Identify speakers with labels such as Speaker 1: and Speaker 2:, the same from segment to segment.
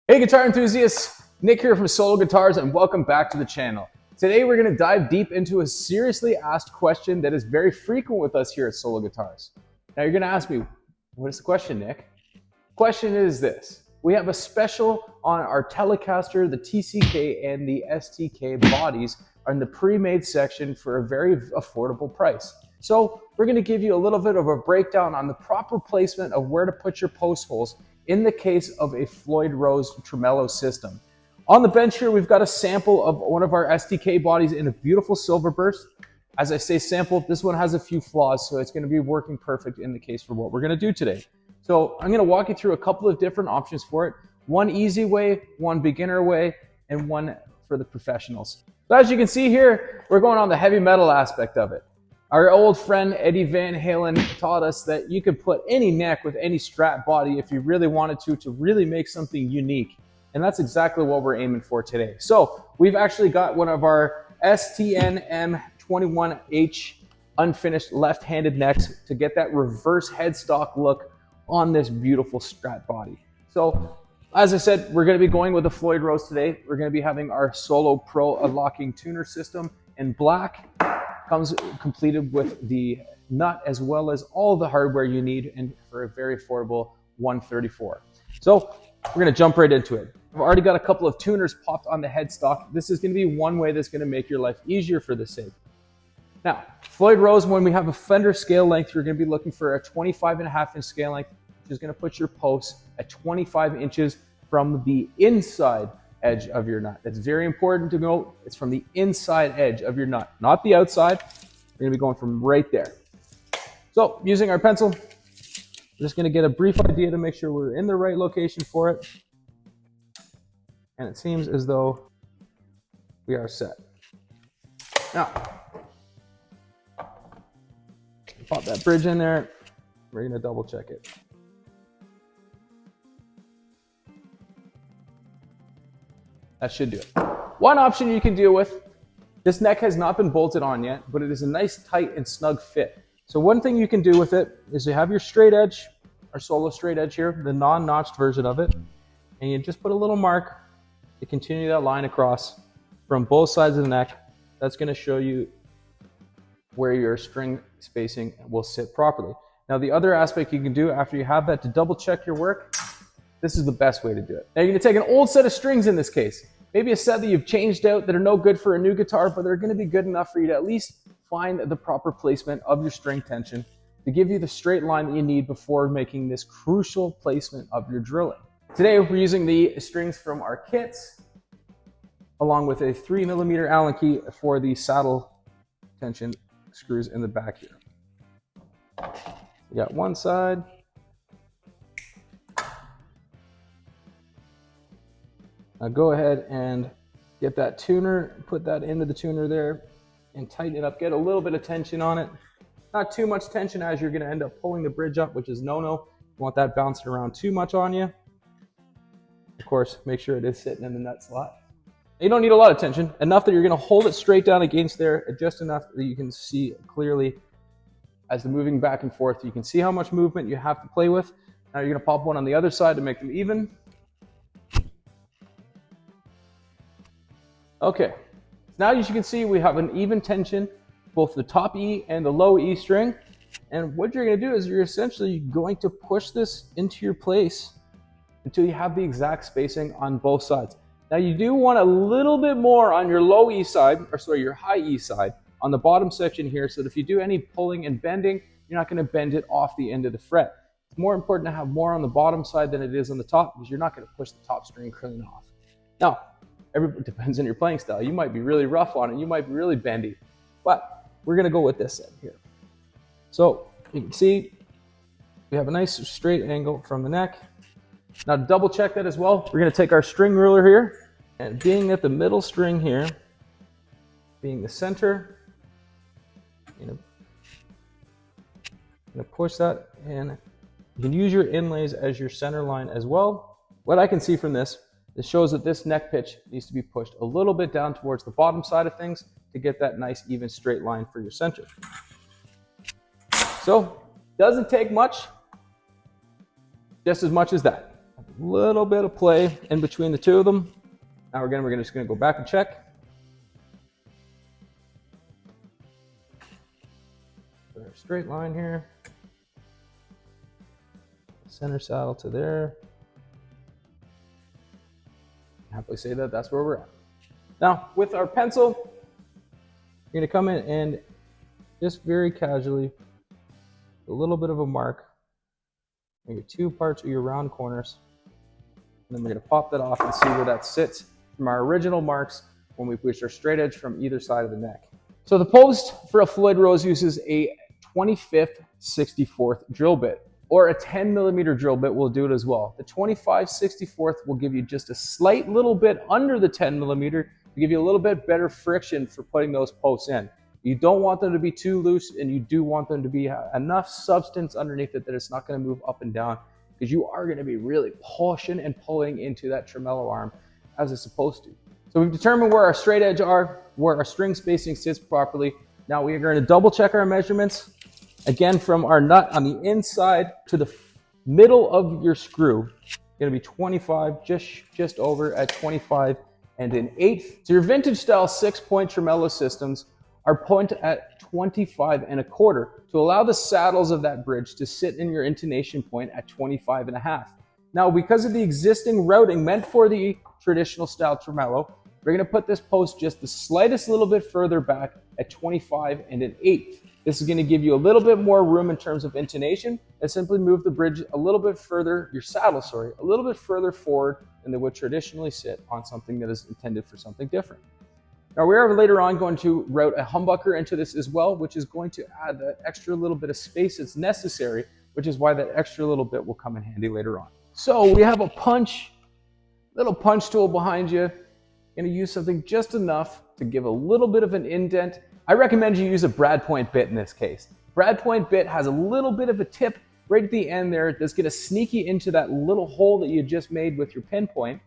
Speaker 1: Hey guitar enthusiasts, Nick here from Solo Guitars and welcome back to the channel. Today we're going to dive deep into a seriously asked question that is very frequent with us here at Solo Guitars. Now you're going to ask me, what is the question, Nick? The question is this. We have a special on our Telecaster, the TCK and the STK bodies are in the pre-made section for a very affordable price. So we're going to give you a little bit of a breakdown on the proper placement of where to put your post holes in the case of a Floyd Rose tremolo system. On the bench here, we've got a sample of one of our STK bodies in a beautiful silver burst. As I say sample, this one has a few flaws, so it's going to be working perfect in the case for what we're going to do today. So I'm going to walk you through a couple of different options for it. One easy way, one beginner way, and one for the professionals. So as you can see here, we're going on the heavy metal aspect of it. Our old friend Eddie Van Halen taught us that you could put any neck with any Strat body if you really wanted to really make something unique. And that's exactly what we're aiming for today. So we've actually got one of our STN M21H unfinished left-handed necks to get that reverse headstock look on this beautiful Strat body. So as I said, we're going to be going with the Floyd Rose today. We're going to be having our Solo Pro locking tuner system in black. Comes completed with the nut as well as all the hardware you need and for a very affordable $134. So we're going to jump right into it. I've already got a couple of tuners popped on the headstock. This is going to be one way that's going to make your life easier for the sake. Now, Floyd Rose, when we have a fender scale length, you're going to be looking for a 25.5 inch scale length, which is going to put your post at 25 inches from the inside edge of your nut. It's very important to note it's from the inside edge of your nut, not the outside. We're going to be going from right there. So using our pencil, we're just going to get a brief idea to make sure we're in the right location for it. And it seems as though we are set. Now, pop that bridge in there. We're going to double check it. That should do it. One option you can deal with, this neck has not been bolted on yet, but it is a nice tight and snug fit. So one thing you can do with it is you have your straight edge, our Solo straight edge here, the non-notched version of it, and you just put a little mark to continue that line across from both sides of the neck. That's going to show you where your string spacing will sit properly. Now the other aspect you can do after you have that to double check your work, this is the best way to do it. Now you're going to take an old set of strings in this case. Maybe a set that you've changed out that are no good for a new guitar, but they're going to be good enough for you to at least find the proper placement of your string tension to give you the straight line that you need before making this crucial placement of your drilling. Today we're using the strings from our kits along with a 3mm Allen key for the saddle tension screws in the back here. We got one side. Now go ahead and get that tuner, put that into the tuner there and tighten it up. Get a little bit of tension on it. Not too much tension as you're going to end up pulling the bridge up, which is no-no. You want that bouncing around too much on you. Of course, make sure it is sitting in the nut slot. You don't need a lot of tension, enough that you're going to hold it straight down against there, just enough that you can see clearly as they're moving back and forth. You can see how much movement you have to play with. Now you're going to pop one on the other side to make them even. Okay, now as you can see, we have an even tension, both the top E and the low E string. And what you're going to do is you're essentially going to push this into your place until you have the exact spacing on both sides. Now you do want a little bit more on your low E side, or sorry, your high E side on the bottom section here, so that if you do any pulling and bending, you're not going to bend it off the end of the fret. It's more important to have more on the bottom side than it is on the top, because you're not going to push the top string clean off. Now, it depends on your playing style. You might be really rough on it. You might be really bendy. But we're going to go with this end here. So you can see we have a nice straight angle from the neck. Now to double check that as well, we're going to take our string ruler here. And being at the middle string here, being the center, I'm going to push that in. You can use your inlays as your center line as well. What I can see from this, it shows that this neck pitch needs to be pushed a little bit down towards the bottom side of things to get that nice even straight line for your center. So, doesn't take much, just as much as that. little bit of play in between the two of them. Now again, we're just going to go back and check. Put our straight line here. Center saddle to there. Happily say that that's where we're at. Now, with our pencil, you're going to come in and just very casually, a little bit of a mark on your two parts of your round corners. And then we're going to pop that off and see where that sits from our original marks when we pushed our straight edge from either side of the neck. So the post for a Floyd Rose uses a 25th 64th drill bit, or a 10 millimeter drill bit will do it as well. The 25 64th will give you just a slight little bit under the 10 millimeter to give you a little bit better friction for putting those posts in. You don't want them to be too loose, and you do want them to be enough substance underneath it that it's not going to move up and down, because you are going to be really pushing and pulling into that tremolo arm as it's supposed to. So we've determined where our straight edge are, where our string spacing sits properly. Now we are going to double check our measurements. Again, from our nut on the inside to the middle of your screw, going to be 25, just over at 25 and an eighth. So your vintage style 6-point tremolo systems are point at 25 and a quarter to allow the saddles of that bridge to sit in your intonation point at 25 and a half. Now, because of the existing routing meant for the traditional style tremolo, we're going to put this post just the slightest little bit further back at 25 and an eighth. This is going to give you a little bit more room in terms of intonation, and simply move the bridge a little bit further, your saddle, sorry, a little bit further forward than they would traditionally sit on something that is intended for something different. Now we are later on going to route a humbucker into this as well, which is going to add that extra little bit of space that's necessary, which is why that extra little bit will come in handy later on. So we have a little punch tool behind you. Going to use something just enough to give a little bit of an indent. I recommend you use a brad point bit in this case. Brad point bit has a little bit of a tip right at the end there that's going to sneak you into that little hole that you just made with your pinpoint,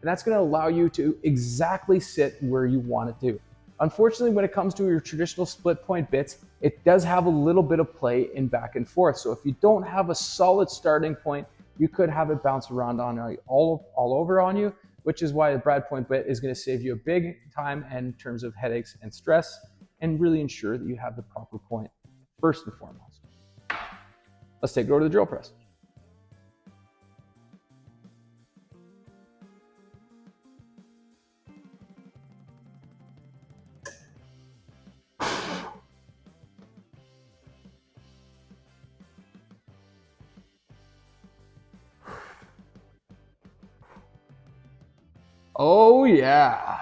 Speaker 1: and that's going to allow you to exactly sit where you want it to. Unfortunately, when it comes to your traditional split point bits, it does have a little bit of play in back and forth. So if you don't have a solid starting point, you could have it bounce around on all over on you, which is why the brad point bit is going to save you a big time in terms of headaches and stress, and really ensure that you have the proper point first and foremost. Let's take it over to the drill press. Oh yeah.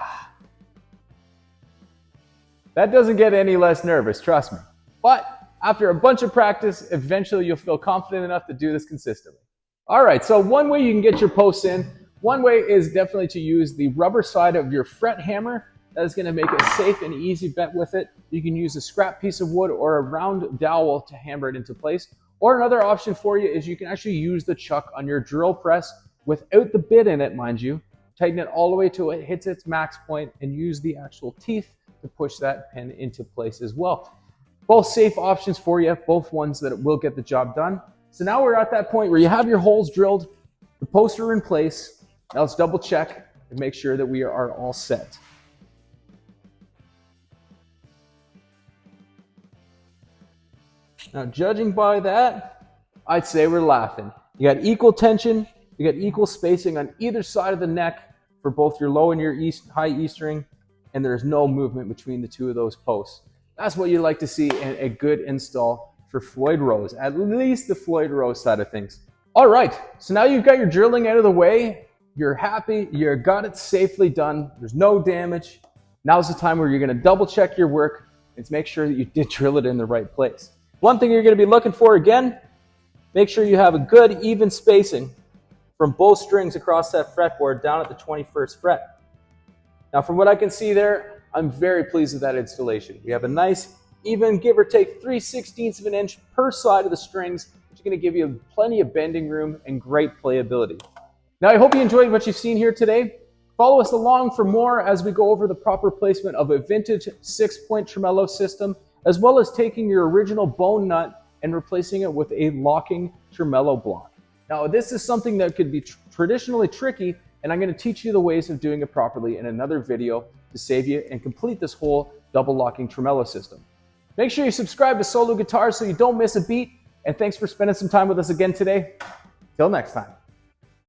Speaker 1: That doesn't get any less nervous, trust me. But after a bunch of practice, eventually you'll feel confident enough to do this consistently. All right, so one way you can get your posts in, one way is definitely to use the rubber side of your fret hammer. That is going to make a safe and easy bet with it. You can use a scrap piece of wood or a round dowel to hammer it into place. Or another option for you is you can actually use the chuck on your drill press without the bit in it, mind you. Tighten it all the way till it hits its max point and use the actual teeth to push that pin into place as well. Both safe options for you, both ones that will get the job done. So now we're at that point where you have your holes drilled, the posts are in place. Now let's double check and make sure that we are all set. Now judging by that, I'd say we're laughing. You got equal tension, you got equal spacing on either side of the neck for both your low and your high E string, and there's no movement between the two of those posts. That's what you like to see in a good install for Floyd Rose, at least the Floyd Rose side of things. All right, so now you've got your drilling out of the way, you're happy, you got it safely done, there's no damage. Now's the time where you're gonna double check your work and make sure that you did drill it in the right place. One thing you're gonna be looking for again, make sure you have a good even spacing from both strings across that fretboard down at the 21st fret. Now from what I can see there, I'm very pleased with that installation. We have a nice, even give or take 3/16 of an inch per side of the strings, which is going to give you plenty of bending room and great playability. Now I hope you enjoyed what you've seen here today. Follow us along for more as we go over the proper placement of a vintage 6-point tremolo system, as well as taking your original bone nut and replacing it with a locking tremolo block. Now this is something that could be traditionally tricky, and I'm going to teach you the ways of doing it properly in another video to save you and complete this whole double locking tremolo system. Make sure you subscribe to Solo Guitars so you don't miss a beat, and thanks for spending some time with us again today. Till next time.